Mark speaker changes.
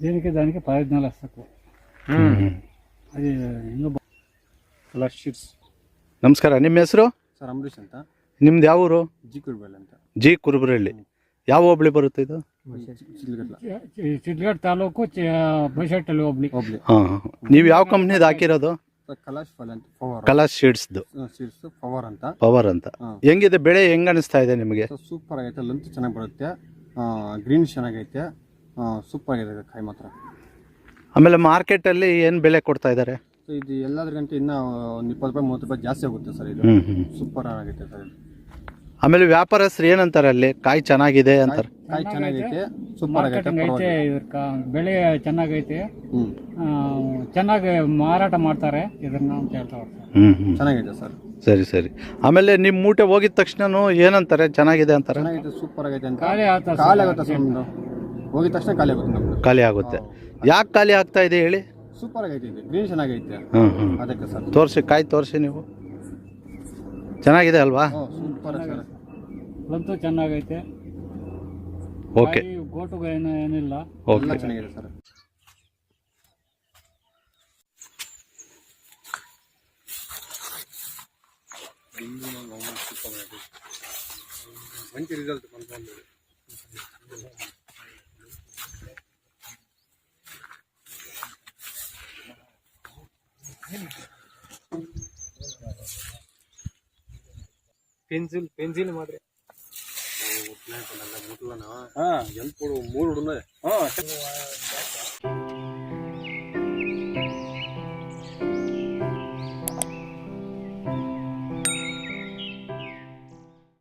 Speaker 1: దేనికి దానికి 15 లక్షలు తక్కువ. అది ಹಿಂಗೆ
Speaker 2: ಕಲರ್ ಶೀಟ್ಸ್.
Speaker 3: ನಮಸ್ಕಾರ, ನಿಮ್ಮ ಹೆಸರು?
Speaker 2: ಸರ್ ಅಂಬರೀಶ್ ಅಂತ.
Speaker 3: ನಿಮ್ದು ಯಾವ ಊರು?
Speaker 2: ಜಿ ಕುರುಬಳ್ಳಿ ಅಂತ.
Speaker 3: ಜಿ ಕುರುಬರಳ್ಳಿ. ಯಾವ ಹೋಬಳಿ ಬರುತ್ತೆ ಇದು?
Speaker 1: ಚಿತ್ರಗಢ ತಾಲೂಕು ಬೈಶೆಟ್ಟಲ್ಲಿ ಹೋಬಳಿ.
Speaker 3: ಹಾಂ, ನೀವು ಯಾವ ಕಂಪ್ನಿದು ಹಾಕಿರೋದು?
Speaker 2: ಕಲಾಶ್ ಫಲ್ ಅಂತ, ಪವರ್.
Speaker 3: ಕಲಾಶ್ ಶೀಟ್ಸ್ದು
Speaker 2: ಸೀಡ್ಸ್ ಪವರ್ ಅಂತ.
Speaker 3: ಪವರ್ ಅಂತ. ಹೆಂಗಿದೆ ಬೆಳೆ, ಹೆಂಗ್ ಅನಿಸ್ತಾ ಇದೆ ನಿಮಗೆ?
Speaker 2: ಸೂಪರ್ ಆಗೈತೆ, ಲಂಚ್ ಚೆನ್ನಾಗಿ ಬರುತ್ತೆ, ಗ್ರೀನ್ ಚೆನ್ನಾಗೈತೆ, ಸೂಪರ್ ಆಗಿದೆ ಕಾಯಿ ಮಾತ್ರ.
Speaker 3: ಆಮೇಲೆ ಮಾರ್ಕೆಟಲ್ಲಿ ಏನು ಬೆಲೆ ಕೊಡ್ತಾ ಇದ್ದಾರೆ?
Speaker 2: ಇದು ಎಲ್ಲದಕ್ಕಿಂತ ಇನ್ನೂ ಒಂದು 20 ರೂಪಾಯಿ 30 ರೂಪಾಯಿ ಜಾಸ್ತಿ ಆಗುತ್ತೆ ಸರ್. ಇದು ಸೂಪರ್ ಆಗೈತೆ ಸರ್ ಇದು.
Speaker 3: ಆಮೇಲೆ ವ್ಯಾಪಾರಸ್ಥರು ಏನಂತಾರೆ ಅಲ್ಲಿ? ಕಾಯಿ ಚೆನ್ನಾಗಿದೆ ಅಂತಾರೆ.
Speaker 2: ಕಾಯಿ ಚೆನ್ನಾಗೈತೆ, ಸೂಪರ್ ಆಗೈತೆ,
Speaker 1: ಬೆಳೆ ಚೆನ್ನಾಗೈತೆ, ಚೆನ್ನಾಗಿ ಮಾರಾಟ ಮಾಡ್ತಾರೆ ಇದನ್ನ ಅಂತ ಹೇಳ್ತಾರೆ.
Speaker 2: ಚೆನ್ನಾಗೈತೆ ಸರ್.
Speaker 3: ಸರಿ ಸರಿ. ಆಮೇಲೆ ನಿಮ್ಮ ಮೂಟೆ ಹೋಗಿದ ತಕ್ಷಣ ಏನಂತಾರೆ? ಚೆನ್ನಾಗಿದೆ ಅಂತಾರೆ?
Speaker 2: ಚೆನ್ನಾಗೈತೆ, ಸೂಪರ್ ಆಗೈತೆ ಅಂತ.
Speaker 1: ಖಾಲಿ
Speaker 2: ಆಗುತ್ತೆ ಸರ್ ನಮ್ದು, ಹೋಗಿದ ತಕ್ಷಣ ಖಾಲಿ ಆಗುತ್ತೆ ನಮ್ದು.
Speaker 3: ಖಾಲಿ ಆಗುತ್ತೆ. ಯಾಕೆ ಖಾಲಿ ಆಗ್ತಾ ಇದೆ ಹೇಳಿ?
Speaker 2: ಸೂಪರ್ ಆಗೈತೆ, ಇದು ಗ್ರೀನ್ ಚೆನ್ನಾಗೈತೆ, ಅದಕ್ಕೆ ಸರ್.
Speaker 3: ತೋರಿಸಿ, ಕಾಯಿ ತೋರಿಸಿ ನೀವು. ಚೆನ್ನಾಗಿದೆ ಅಲ್ವಾ?
Speaker 2: Super sir.
Speaker 1: ಲಂತು ಚೆನ್ನಾಗೈತೆ.
Speaker 3: ಓಕೆ,
Speaker 1: ಗೋಟು ಏನಿಲ್ಲ,
Speaker 2: ಎಲ್ಲ ಚೆನ್ನಾಗಿದೆ ಸರ್. ಮಂచి ರಿಸಲ್ಟ್ ಬಂತು. ಪೆನ್ಸಿಲ್ ಮಾಡ್ರಿ. ಎಂಟು 3 ಹುಡುಗ